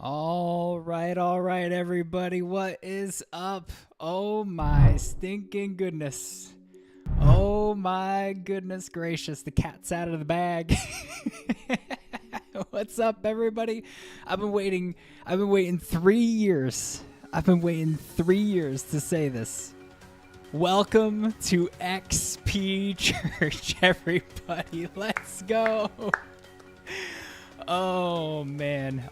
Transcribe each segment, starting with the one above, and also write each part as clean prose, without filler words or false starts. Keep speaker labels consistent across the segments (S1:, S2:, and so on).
S1: All right, everybody. What is up? Oh my stinking goodness. Oh my goodness gracious. The cat's out of the bag. What's up, everybody? I've been waiting 3 years. I've been waiting 3 years to say this. Welcome to XP Church, everybody. Let's go. Oh man.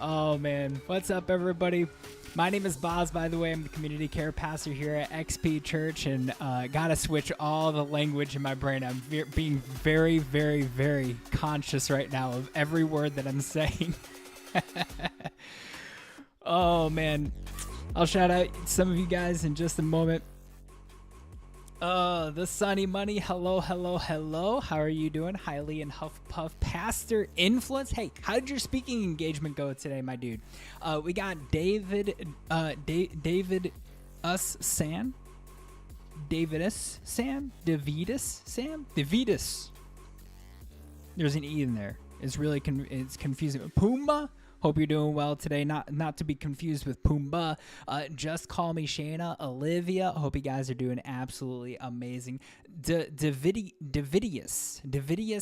S1: What's up, everybody? My name is Boz, by the way. I'm the community care pastor here at XP Church, and gotta switch all the language in my brain. I'm being very, very, very conscious right now of every word that I'm saying. Oh man. I'll shout out some of you guys in just a moment. The Sunny Money. Hello. How are you doing? Highly and Huff Puff. Pastor Influence. Hey, how did your speaking engagement go today, my dude? We got David Sam. There's an E in there. It's really it's confusing. Puma. Hope you're doing well today. Not to be confused with Pumbaa. Just call me Shayna. Olivia. Hope you guys are doing absolutely amazing. Davidius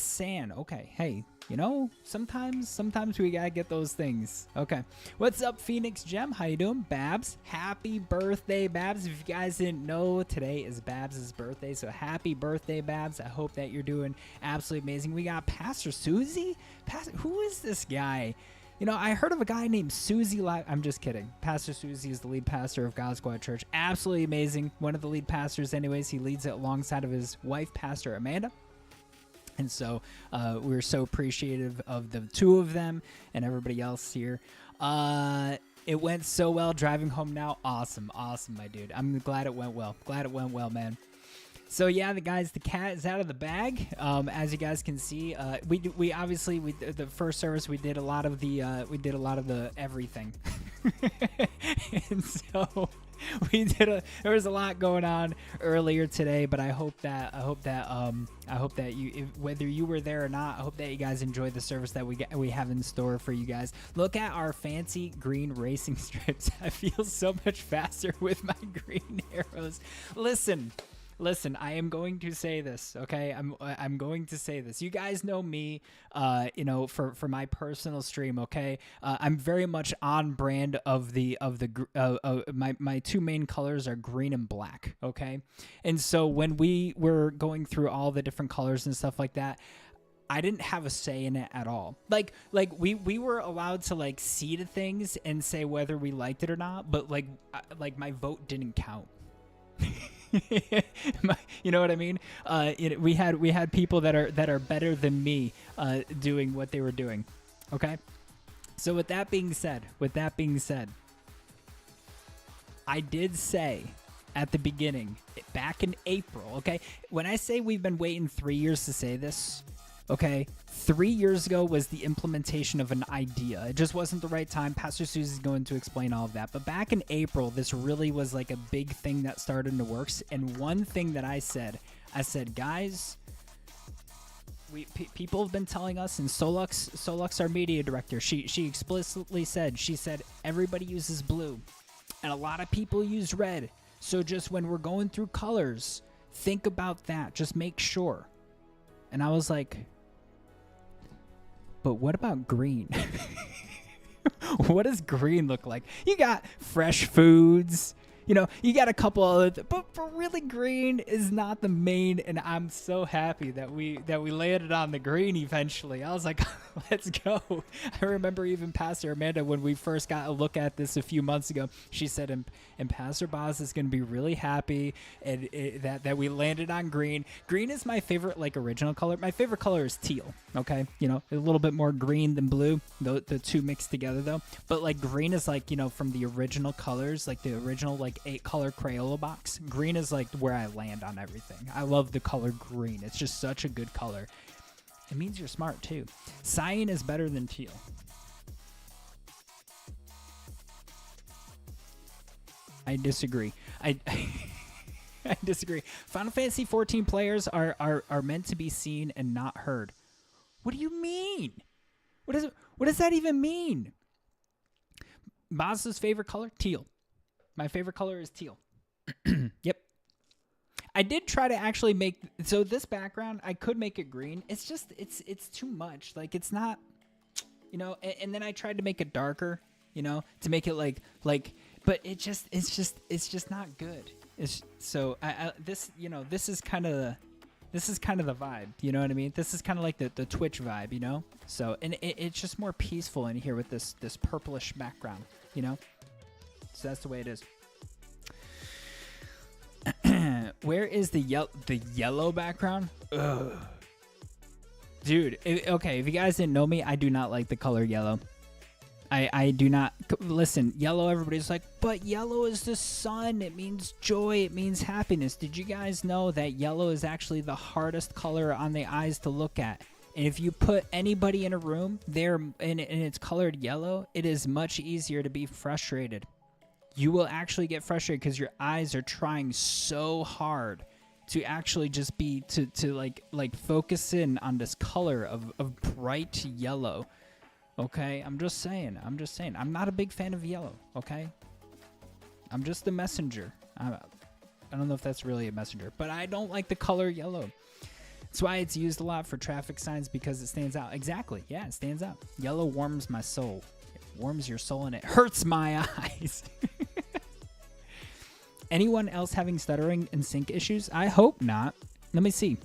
S1: San. Okay. Hey, you know, sometimes we gotta get those things. Okay. What's up, Phoenix Gem? How you doing? Babs. Happy birthday, Babs. If you guys didn't know, today is Babs' birthday. So happy birthday, Babs. I hope that you're doing absolutely amazing. We got Pastor Susie. Who is this guy? You know, I heard of a guy named Susie. I'm just kidding. Pastor Susie is the lead pastor of GodSquad Church. Absolutely amazing. One of the lead pastors anyways. He leads it alongside of his wife, Pastor Amanda. And so we're so appreciative of the two of them and everybody else here. It went so well driving home now. Awesome, my dude. I'm glad it went well. Man. So yeah, the cat is out of the bag. As you guys can see, we obviously the first service we did a lot of the everything, and so there was a lot going on earlier today. But I hope that you, whether you were there or not, I hope that you guys enjoyed the service that we have in store for you guys. Look at our fancy green racing strips. I feel so much faster with my green arrows. Listen, I am going to say this, okay? I'm going to say this. You guys know me, you know, for my personal stream, okay? I'm very much on brand of my two main colors are green and black, okay? And so when we were going through all the different colors and stuff like that, I didn't have a say in it at all. Like we were allowed to like see the things and say whether we liked it or not, but like my vote didn't count. You know what I mean? We had people that are better than me doing what they were doing. Okay. So with that being said, I did say at the beginning, back in April. Okay, when I say we've been waiting 3 years to say this. Okay, 3 years ago was the implementation of an idea. It just wasn't the right time. Pastor Susie's going to explain all of that. But back in April, this really was like a big thing that started in the works. And one thing that I said, guys, people have been telling us, and Solux, our media director, she explicitly said, everybody uses blue, and a lot of people use red. So just when we're going through colors, think about that. Just make sure. And I was like, but what about green? What does green look like? You got fresh foods, you know, you got a couple other, but really green is not the main. And I'm so happy that we landed on the green eventually. I was like, let's go. I remember even Pastor Amanda, when we first got a look at this a few months ago, she said, and Pastor Boz is going to be really happy and that we landed on green. Green is my favorite, like, original color. My favorite color is teal. Okay. You know, a little bit more green than blue, the two mixed together though. But like green is like, you know, from the original colors, like the original, like 8-color Crayola box. Green is like where I land on everything. I love the color green. It's just such a good color. It means you're smart too. Cyan is better than teal. I disagree. I disagree. Final Fantasy 14 players are meant to be seen and not heard. What do you mean? What does that even mean? Boz's favorite color? Teal. My favorite color is teal. Yep. I did try to actually make, so this background, I could make it green. It's just, it's too much. Like, it's not, you know, and then I tried to make it darker, you know, to make it like, but it's just not good. It's so this, you know, this is kind of the vibe, you know what I mean? This is kind of like the Twitch vibe, you know? So, and it's just more peaceful in here with this purplish background, you know? So that's the way it is. Where is the yellow background? Ugh. Dude, okay, if you guys didn't know me, I do not like the color yellow. I do not. Listen, yellow, everybody's like, but yellow is the sun. It means joy. It means happiness. Did you guys know that yellow is actually the hardest color on the eyes to look at? And if you put anybody in a room there and it's colored yellow, it is much easier to be frustrated. You will actually get frustrated because your eyes are trying so hard to actually just be to like focus in on this color of bright yellow. Okay, I'm just saying. I'm not a big fan of yellow, okay? I'm just the messenger. I don't know if that's really a messenger, but I don't like the color yellow. That's why it's used a lot for traffic signs, because it stands out. Exactly, yeah, it stands out. Yellow warms my soul. It warms your soul and it hurts my eyes. Anyone else having stuttering and sync issues? I hope not. Let me see.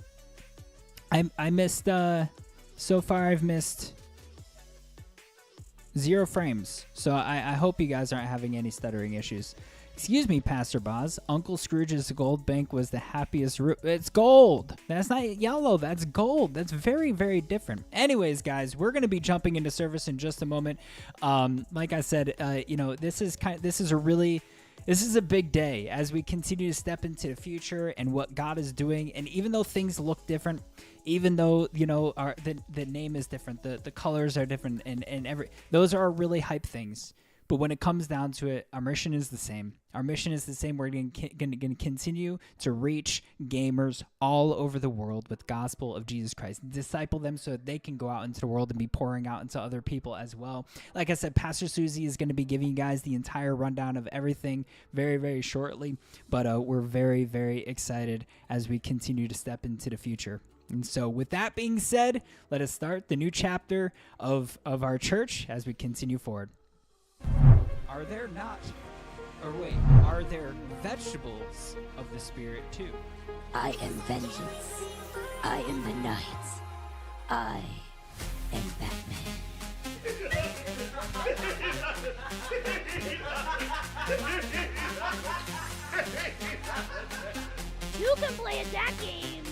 S1: I missed, so far I've missed 0 frames. So I hope you guys aren't having any stuttering issues. Excuse me, Pastor Boz. Uncle Scrooge's gold bank was the happiest It's gold. That's not yellow. That's gold. That's very, very different. Anyways, guys, we're going to be jumping into service in just a moment. Like I said, you know, this is a big day as we continue to step into the future and what God is doing. And even though things look different, even though, you know, the name is different, the colors are different, and those are really hype things. But when it comes down to it, our mission is the same. Our mission is the same. We're going to continue to reach gamers all over the world with the gospel of Jesus Christ. Disciple them so that they can go out into the world and be pouring out into other people as well. Like I said, Pastor Susie is going to be giving you guys the entire rundown of everything very, very shortly. But we're very, very excited as we continue to step into the future. And so with that being said, let us start the new chapter of our church as we continue forward. Are there vegetables of the Spirit too?
S2: I am vengeance. I am the night. I am Batman.
S3: You can play at that game.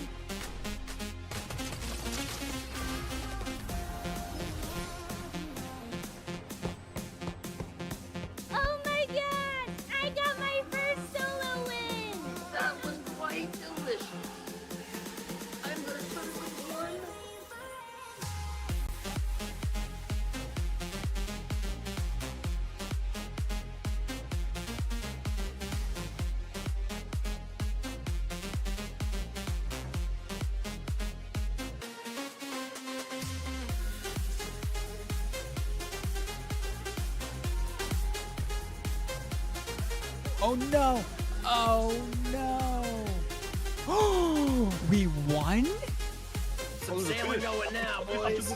S3: Oh my god! I got my first solo win!
S4: That was quite delicious. I'm gonna start with one.
S1: Oh no! Oh no! Oh, we won?
S4: Some sailing going now, boys.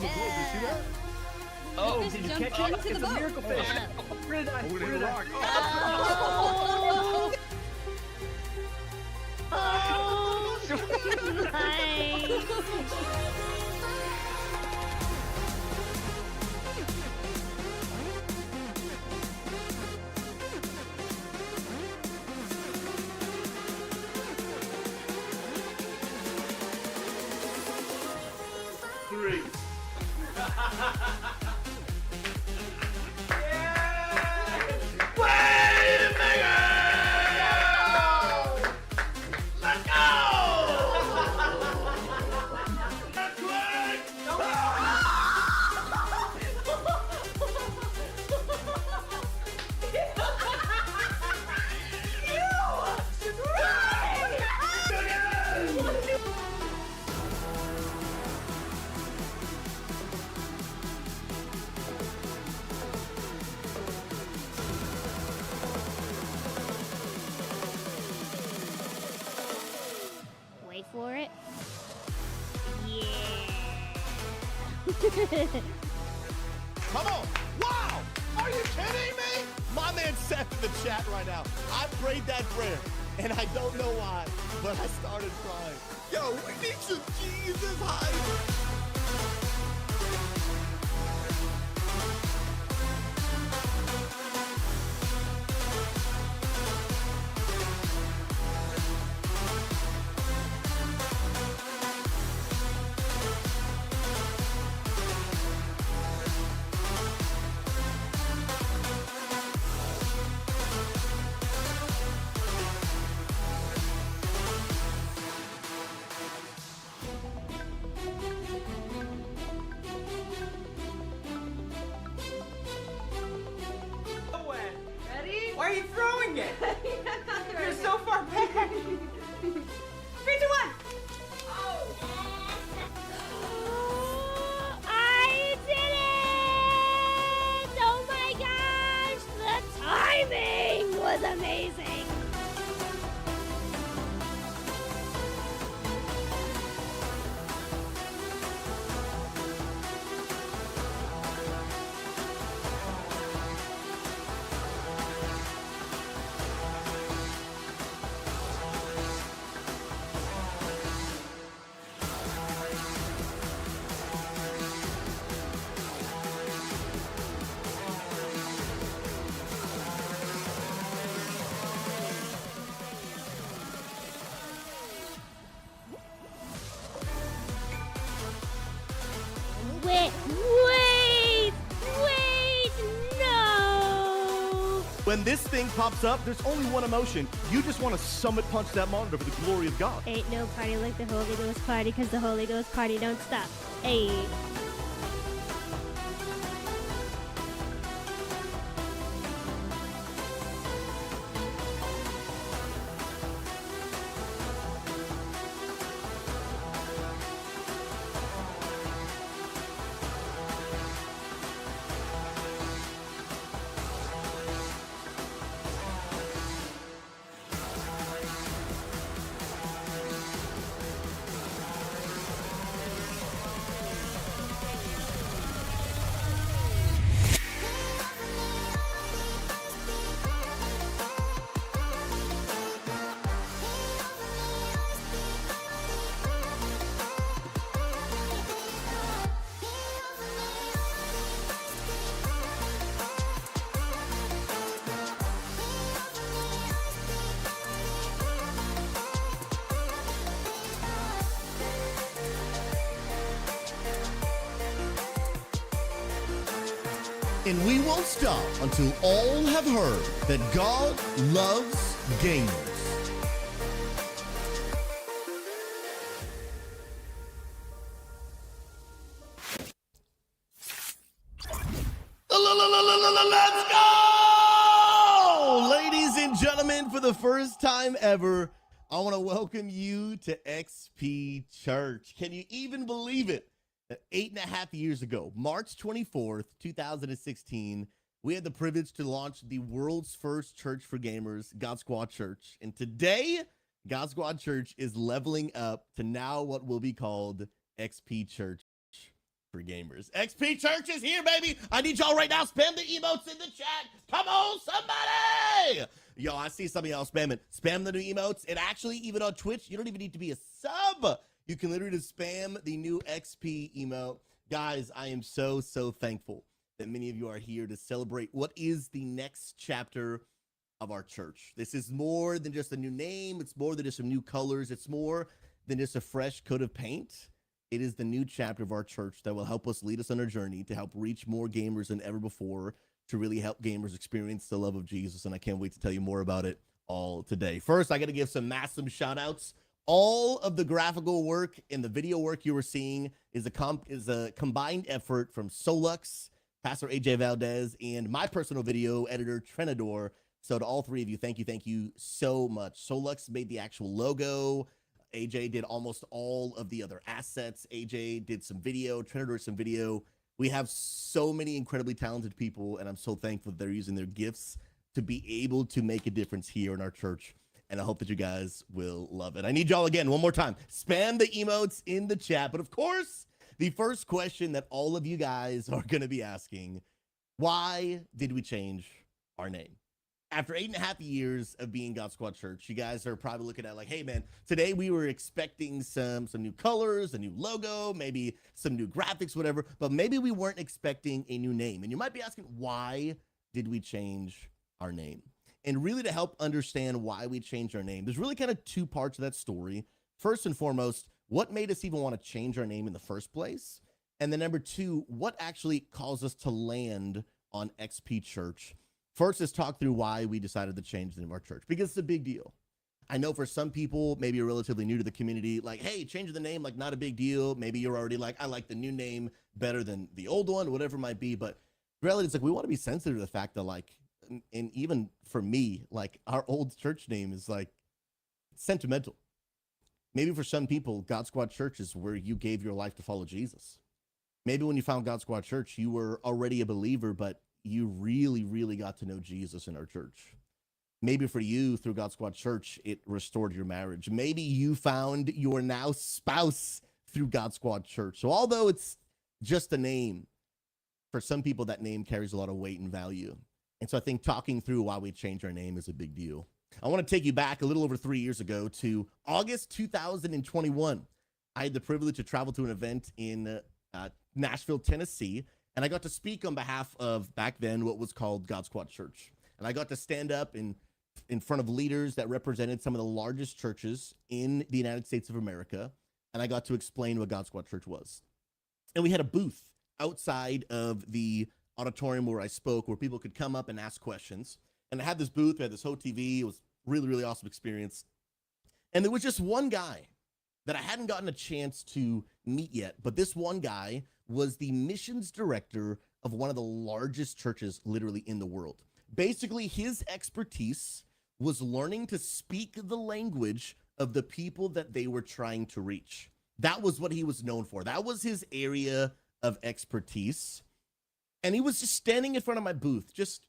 S1: Oh, did you catch it?
S3: Into the boat.
S1: Miracle fish.
S4: Where did I?
S3: Oh, nice.
S4: Three. Wait a minute! Let's go!
S5: Come on. Wow. Are you kidding me? My man said in the chat right now, I prayed that prayer, and I don't know why, but I started crying. Yo, we need some Jesus hype.
S6: Why are you throwing it? You're so far back. 3, 2, 1. Oh.
S3: I did it! Oh my gosh! The timing was amazing! Wait, no!
S5: When this thing pops up, there's only one emotion. You just want to summit punch that monitor for the glory of God.
S3: Ain't no party like the Holy Ghost party, cause the Holy Ghost party don't stop. Hey.
S5: And we won't stop until all have heard that God loves gamers. Let's go! Ladies and gentlemen, for the first time ever, I want to welcome you to XP Church. Can you even believe it? 8.5 years ago, March 24th, 2016, we had the privilege to launch the world's first church for gamers, GodSquad Church. And today, GodSquad Church is leveling up to now what will be called XP Church for gamers. XP Church is here, baby. I need y'all right now. Spam the emotes in the chat. Come on, somebody. Yo, I see some of y'all spamming. Spam the new emotes. And actually, even on Twitch, you don't even need to be a sub. You can literally just spam the new XP emote. Guys, I am so thankful that many of you are here to celebrate what is the next chapter of our church. This is more than just a new name. It's more than just some new colors. It's more than just a fresh coat of paint. It is the new chapter of our church that will help us lead us on our journey to help reach more gamers than ever before, to really help gamers experience the love of Jesus. And I can't wait to tell you more about it all today. First, I got to give some massive shout outs. All of the graphical work and the video work you were seeing is a combined effort from Solux, Pastor AJ Valdez, and my personal video editor, Trenador. So to all three of you, thank you so much. Solux made the actual logo. AJ did almost all of the other assets. AJ did some video, Trenador some video. We have so many incredibly talented people, and I'm so thankful that they're using their gifts to be able to make a difference here in our church. And I hope that you guys will love it. I need y'all again, one more time. Spam the emotes in the chat. But of course, The first question that all of you guys are going to be asking, why did we change our name? After 8.5 years of being GodSquad Church, you guys are probably looking at like, hey man, today we were expecting some new colors, a new logo, maybe some new graphics, whatever, but maybe we weren't expecting a new name. And you might be asking, why did we change our name? And really, to help understand why we changed our name, there's really kind of two parts of that story. First and foremost, what made us even want to change our name in the first place? And then number two, what actually caused us to land on XP Church? First, let's talk through why we decided to change the name of our church, because it's a big deal. I know for some people, maybe you're relatively new to the community, like, hey, changing the name, like, not a big deal. Maybe you're already like, I like the new name better than the old one, whatever it might be. But the reality is, like, we want to be sensitive to the fact that, like, and even for me, like, our old church name is, like, sentimental. Maybe for some people, GodSquad Church is where you gave your life to follow Jesus. Maybe when you found GodSquad Church, you were already a believer, but you really, really got to know Jesus in our church. Maybe for you, through GodSquad Church, it restored your marriage. Maybe you found your now spouse through GodSquad Church. So although it's just a name, for some people, that name carries a lot of weight and value. And so I think talking through why we changed our name is a big deal. I want to take you back a little over 3 years ago to August 2021. I had the privilege to travel to an event in Nashville, Tennessee, and I got to speak on behalf of, back then, what was called GodSquad Church. And I got to stand up in front of leaders that represented some of the largest churches in the United States of America, and I got to explain what GodSquad Church was. And we had a booth outside of the auditorium where I spoke, where people could come up and ask questions. And I had this booth, I had this whole TV. It was really, really awesome experience. And there was just one guy that I hadn't gotten a chance to meet yet, but this one guy was the missions director of one of the largest churches literally in the world. Basically, his expertise was learning to speak the language of the people that they were trying to reach. That was what he was known for. That was his area of expertise. And he was just standing in front of my booth, just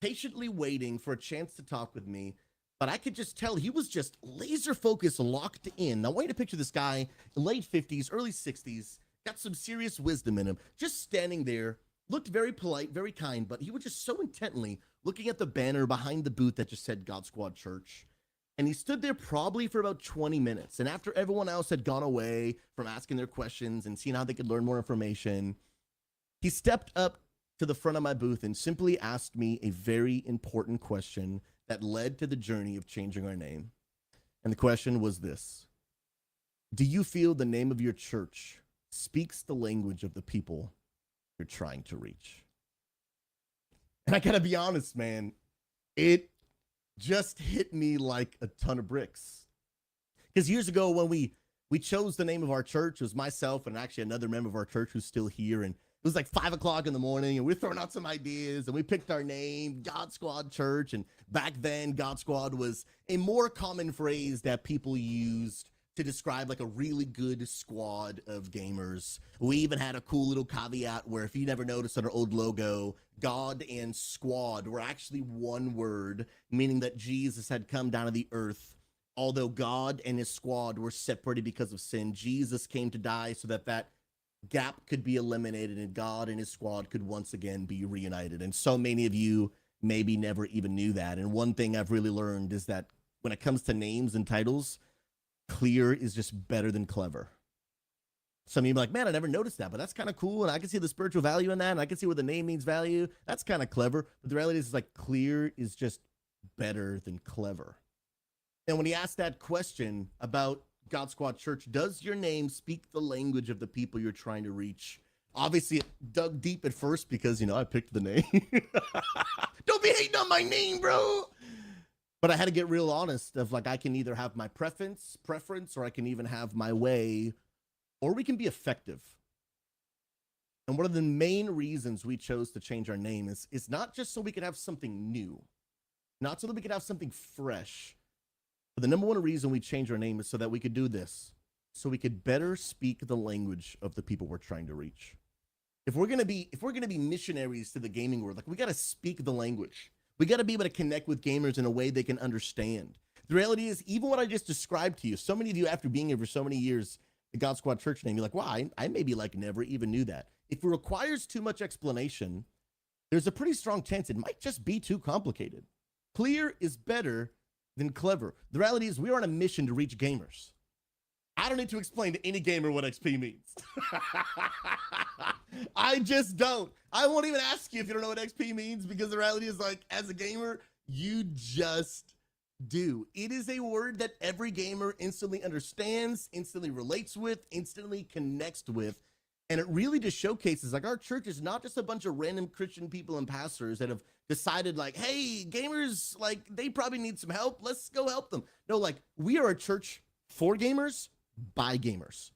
S5: patiently waiting for a chance to talk with me. But I could just tell he was just laser focused, locked in. Now, I want you to picture this guy, late 50s, early 60s, got some serious wisdom in him, just standing there, looked very polite, very kind, but he was just so intently looking at the banner behind the booth that just said GodSquad Church. And he stood there probably for about 20 minutes. And after everyone else had gone away from asking their questions and seeing how they could learn more information, he stepped up to the front of my booth and simply asked me a very important question that led to the journey of changing our name. And the question was this: do you feel the name of your church speaks the language of the people you're trying to reach? And I gotta be honest, man, it just hit me like a ton of bricks. Because years ago when we chose the name of our church, it was myself and actually another member of our church who's still here, and it was like 5 o'clock in the morning, and we're throwing out some ideas, and we picked our name, GodSquad Church. And back then, GodSquad was a more common phrase that people used to describe like a really good squad of gamers. We even had a cool little caveat where, if you never noticed on our old logo, God and squad were actually one word, meaning that Jesus had come down to the earth. Although God and his squad were separated because of sin, Jesus came to die so that that gap could be eliminated and God and his squad could once again be reunited. And so many of you maybe never even knew that. And one thing I've really learned is that when it comes to names and titles, clear is just better than clever. Some of you are like, man, I never noticed that, but that's kind of cool. And I can see the spiritual value in that. And I can see where the name means value. That's kind of clever. But the reality is like, clear is just better than clever. And when he asked that question about GodSquad Church, does your name speak the language of the people you're trying to reach? Obviously, it dug deep at first because, I picked the name. Don't be hating on my name, bro. But I had to get real honest of like, I can either have my preference, or I can even have my way, or we can be effective. And one of the main reasons we chose to change our name is not just so we could have something new, not so that we could have something fresh. But the number one reason we changed our name is so that we could do this, so we could better speak the language of the people we're trying to reach. If we're gonna be missionaries to the gaming world, like, we gotta speak the language. We gotta be able to connect with gamers in a way they can understand. The reality is, even what I just described to you, so many of you, after being here for so many years, the God Squad Church name, you're like, wow, I maybe like never even knew that. If it requires too much explanation, there's a pretty strong chance it might just be too complicated. Clear is better than clever. The reality is we are on a mission to reach gamers. I don't need to explain to any gamer what XP means. I just don't. I won't even ask you if you don't know what XP means, because the reality is, like, as a gamer, you just do. It is a word that every gamer instantly understands, instantly relates with, instantly connects with. And it really just showcases, like, our church is not just a bunch of random Christian people and pastors that have decided, like, hey, gamers, like, they probably need some help. Let's go help them. No, like, we are a church for gamers, by gamers.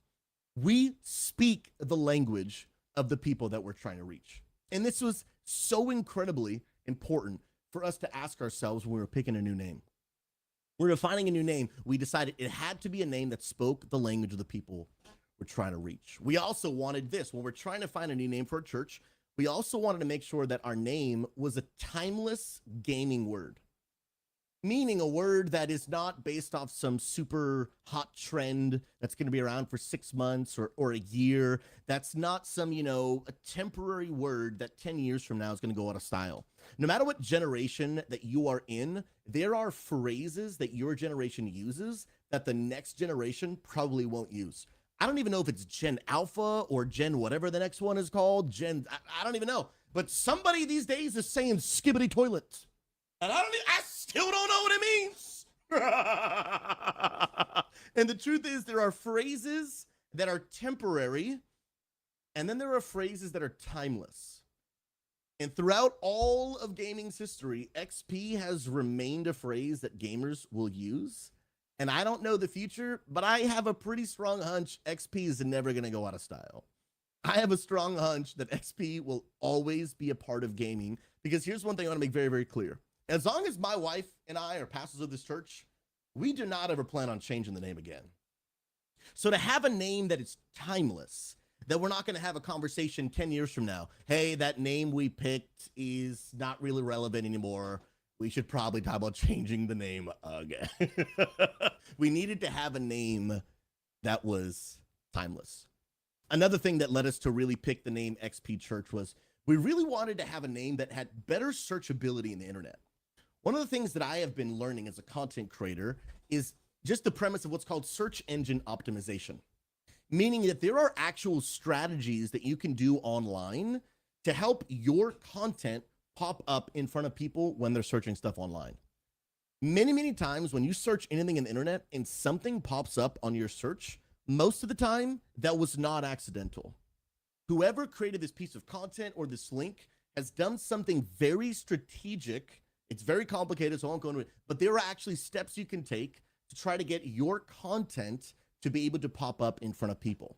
S5: We speak the language of the people that we're trying to reach. And this was so incredibly important for us to ask ourselves when we were picking a new name. We're defining a new name. We decided it had to be a name that spoke the language of the people we're trying to reach. We also wanted this. When we're trying to find a new name for a church, we also wanted to make sure that our name was a timeless gaming word. Meaning a word that is not based off some super hot trend that's going to be around for 6 months or a year. That's not some, a temporary word that 10 years from now is going to go out of style. No matter what generation that you are in, there are phrases that your generation uses that the next generation probably won't use. I don't even know if it's Gen Alpha or Gen whatever the next one is called. I don't even know. But somebody these days is saying skibbity toilet. And I still don't know what it means. And the truth is, there are phrases that are temporary, and then there are phrases that are timeless. And throughout all of gaming's history, XP has remained a phrase that gamers will use. And I don't know the future, but I have a pretty strong hunch XP is never going to go out of style. I have a strong hunch that XP will always be a part of gaming, because here's one thing I want to make very, very clear. As long as my wife and I are pastors of this church, we do not ever plan on changing the name again. So to have a name that is timeless, that we're not going to have a conversation 10 years from now, hey, that name we picked is not really relevant anymore. We should probably talk about changing the name again. We needed to have a name that was timeless. Another thing that led us to really pick the name XP Church was we really wanted to have a name that had better searchability in the internet. One of the things that I have been learning as a content creator is just the premise of what's called search engine optimization, meaning that there are actual strategies that you can do online to help your content pop up in front of people when they're searching stuff online. Many, many times when you search anything in the internet and something pops up on your search, most of the time that was not accidental. Whoever created this piece of content or this link has done something very strategic. It's very complicated, so I won't go into it, but there are actually steps you can take to try to get your content to be able to pop up in front of people.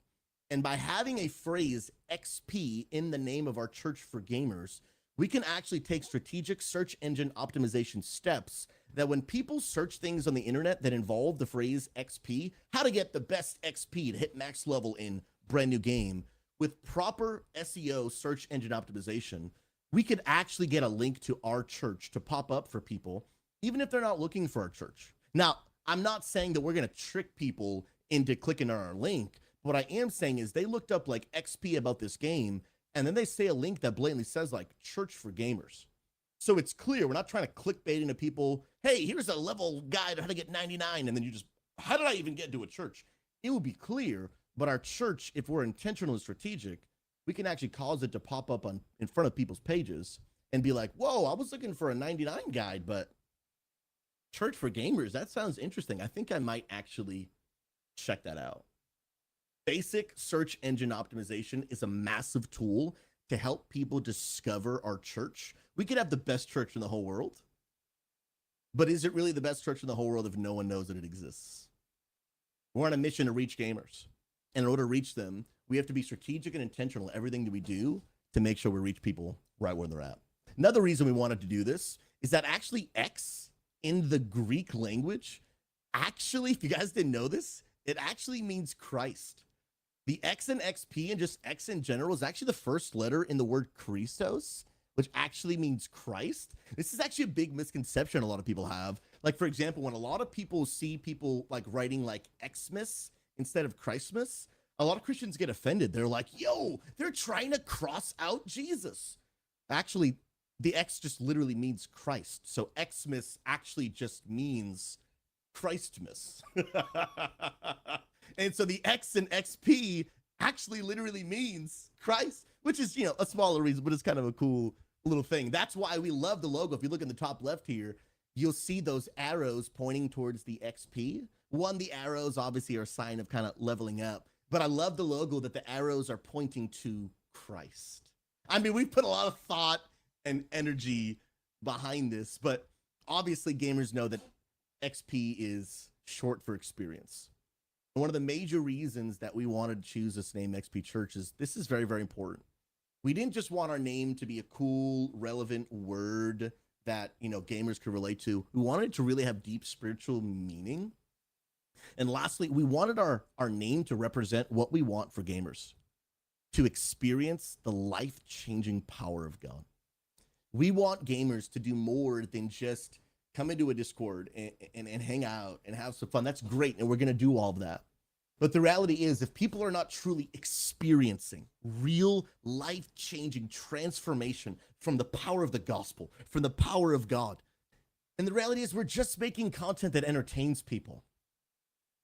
S5: And by having a phrase XP in the name of our church for gamers, we can actually take strategic search engine optimization steps that when people search things on the internet that involve the phrase XP, how to get the best XP to hit max level in brand new game, with proper SEO search engine optimization, we could actually get a link to our church to pop up for people, even if they're not looking for our church. Now, I'm not saying that we're going to trick people into clicking on our link. What I am saying is they looked up like XP about this game, and then they say a link that blatantly says like church for gamers. So it's clear we're not trying to clickbait into people, hey, here's a level guide on how to get 99, and then you just, how did I even get to a church? It would be clear, but our church, if we're intentional and strategic, we can actually cause it to pop up in front of people's pages and be like, whoa, I was looking for a 99 guide, but church for gamers, that sounds interesting. I think I might actually check that out. Basic search engine optimization is a massive tool to help people discover our church. We could have the best church in the whole world, but is it really the best church in the whole world if no one knows that it exists? We're on a mission to reach gamers. And in order to reach them, we have to be strategic and intentional in everything that we do to make sure we reach people right where they're at. Another reason we wanted to do this is that actually X in the Greek language, actually, if you guys didn't know this, it actually means Christ. The X in XP and just X in general is actually the first letter in the word Christos, which actually means Christ. This is actually a big misconception a lot of people have. Like, for example, when a lot of people see people like writing like Xmas instead of Christmas, a lot of Christians get offended. They're like, yo, they're trying to cross out Jesus. Actually, the X just literally means Christ. So Xmas actually just means Christmas. And so the X in XP actually literally means Christ, which is, a smaller reason, but it's kind of a cool little thing. That's why we love the logo. If you look in the top left here, you'll see those arrows pointing towards the XP. One, the arrows obviously are a sign of kind of leveling up, but I love the logo that the arrows are pointing to Christ. I mean, we've put a lot of thought and energy behind this, but obviously gamers know that XP is short for experience. And one of the major reasons that we wanted to choose this name XP Church is this is very, very important. We didn't just want our name to be a cool, relevant word that, gamers could relate to. We wanted it to really have deep spiritual meaning. And lastly, we wanted our name to represent what we want for gamers, to experience the life-changing power of God. We want gamers to do more than just come into a Discord and hang out and have some fun. That's great, and we're going to do all of that. But the reality is, if people are not truly experiencing real life-changing transformation from the power of the gospel, from the power of God, and the reality is we're just making content that entertains people.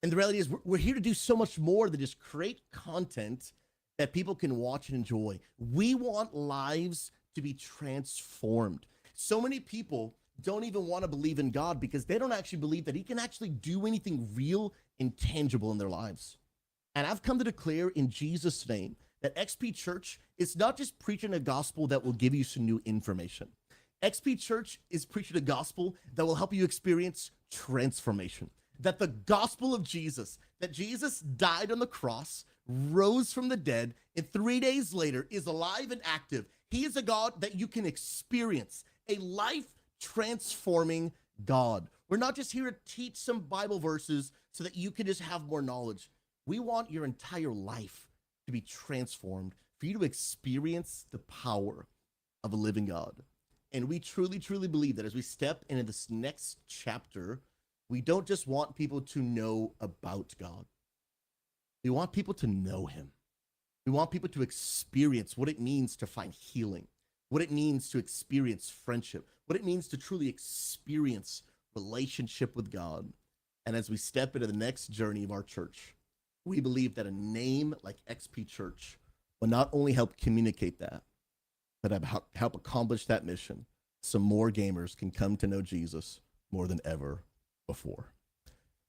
S5: And the reality is we're here to do so much more than just create content that people can watch and enjoy. We want lives to be transformed. So many people don't even want to believe in God because they don't actually believe that he can actually do anything real and tangible in their lives. And I've come to declare in Jesus' name that XP Church is not just preaching a gospel that will give you some new information. XP Church is preaching a gospel that will help you experience transformation. That the gospel of Jesus, that Jesus died on the cross, rose from the dead, and 3 days later is alive and active. He is a God that you can experience, a life-transforming God. We're not just here to teach some Bible verses so that you can just have more knowledge. We want your entire life to be transformed, for you to experience the power of a living God. And we truly, truly believe that as we step into this next chapter, we don't just want people to know about God. We want people to know him. We want people to experience what it means to find healing, what it means to experience friendship, what it means to truly experience relationship with God. And as we step into the next journey of our church, we believe that a name like XP Church will not only help communicate that, but help accomplish that mission so more gamers can come to know Jesus more than ever before.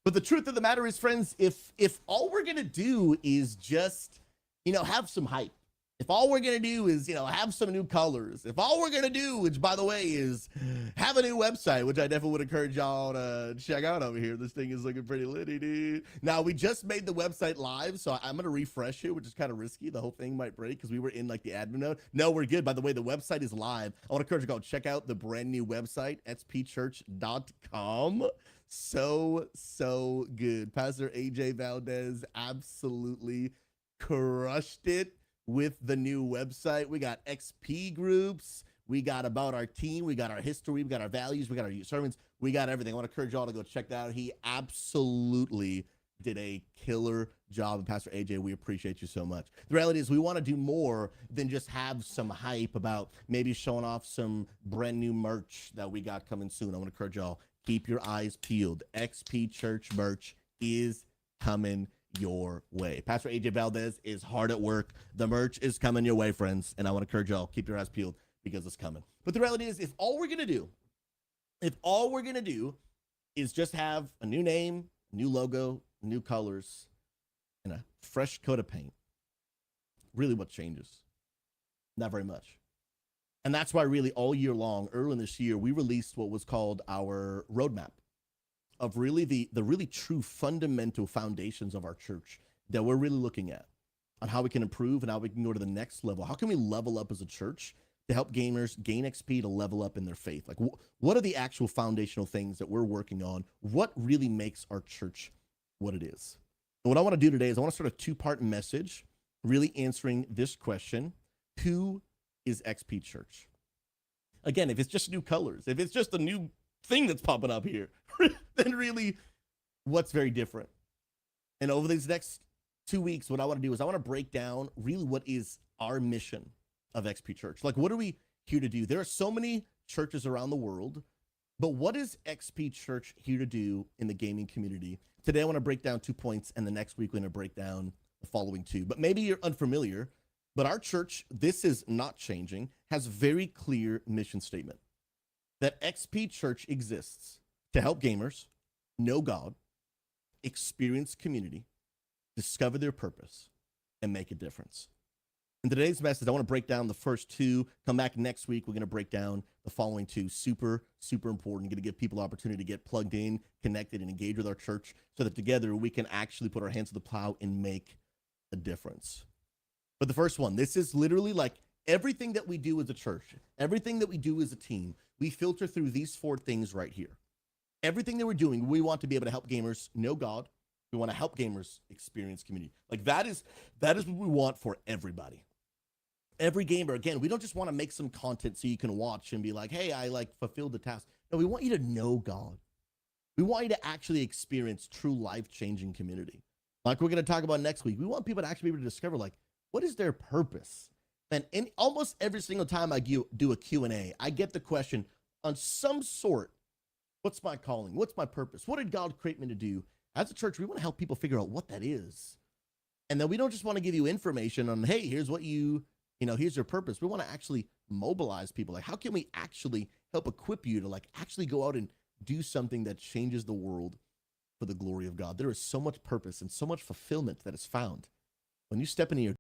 S5: But the truth of the matter is, friends, if all we're going to do is just, have some hype, if all we're going to do is, have some new colors, if all we're going to do, which by the way is have a new website, which I definitely would encourage y'all to check out over here. This thing is looking pretty litty, dude. Now, we just made the website live, so I'm going to refresh it, which is kind of risky. The whole thing might break because we were in like the admin mode. No, we're good. By the way, the website is live. I want to encourage you to go check out the brand new website, xpchurch.com. So good. Pastor AJ Valdez absolutely crushed it with the new website. We got XP groups, we got about our team, we got our history, we got our values, we got our sermons, we got everything. I want to encourage y'all to go check that out. He absolutely did a killer job. And Pastor AJ, we appreciate you so much. The reality is we want to do more than just have some hype about maybe showing off some brand new merch that we got coming soon. I want to encourage y'all, keep your eyes peeled. XP Church merch is coming your way. Pastor AJ Valdez is hard at work. The merch is coming your way, friends. And I want to encourage y'all, keep your eyes peeled because it's coming. But the reality is, if all we're going to do is just have a new name, new logo, new colors, and a fresh coat of paint, really what changes? Not very much. And that's why really all year long, early in this year, we released what was called our roadmap of really the really true fundamental foundations of our church that we're really looking at on how we can improve and how we can go to the next level. How can we level up as a church to help gamers gain XP to level up in their faith? Like, what are the actual foundational things that we're working on? What really makes our church what it is? And what I want to do today is I want to start a two-part message really answering this question: who is XP Church? Again, if it's just new colors, if it's just a new thing that's popping up here, then really what's very different? And over these next 2 weeks, what I want to do is I want to break down really what is our mission of XP Church. Like, what are we here to do? There are so many churches around the world, but what is XP Church here to do in the gaming community? Today, I want to break down 2 points, and the next week, we're going to break down the following 2. But maybe you're unfamiliar, but our church, this is not changing, has very clear mission statement that XP Church exists to help gamers know God, experience community, discover their purpose, and make a difference. In today's message, I want to break down the first 2. Come back next week. We're going to break down the following 2. Super, super important. Going to give people opportunity to get plugged in, connected, and engage with our church so that together we can actually put our hands to the plow and make a difference. But the first one, this is literally like everything that we do as a church, everything that we do as a team, we filter through these 4 things right here. Everything that we're doing, we want to be able to help gamers know God. We want to help gamers experience community. Like that is what we want for everybody. Every gamer, again, we don't just want to make some content so you can watch and be like, hey, I like fulfilled the task. No, we want you to know God. We want you to actually experience true life-changing community. Like we're going to talk about next week. We want people to actually be able to discover, like, what is their purpose? And almost every single time I do a Q&A, I get the question on some sort, what's my calling? What's my purpose? What did God create me to do? As a church, we want to help people figure out what that is. And then we don't just want to give you information on, hey, here's what here's your purpose. We want to actually mobilize people. Like, how can we actually help equip you to like actually go out and do something that changes the world for the glory of God? There is so much purpose and so much fulfillment that is found when you step into your